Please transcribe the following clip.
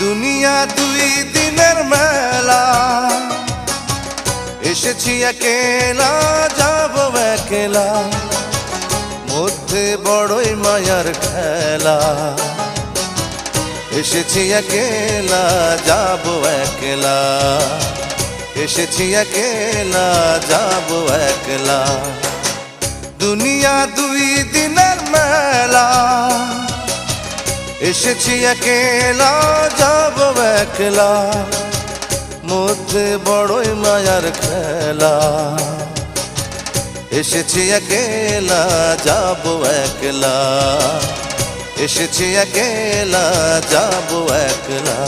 দুনিয়া দুই দিনের মেলা, এসেছি একেলা যাব একলা, মধ্যে বড়ই মায়ার খেলা। এসেছি একেলা যাব একলা, এসেছি একেলা যাব একলা। দুনিয়া দুই দিনের মেলা, এসেছি একেলা যাব একলা, মধ্যে বড়ই মায়ার খেলা। এসেছি একেলা যাব একলা, এসেছি একেলা যাব একলা।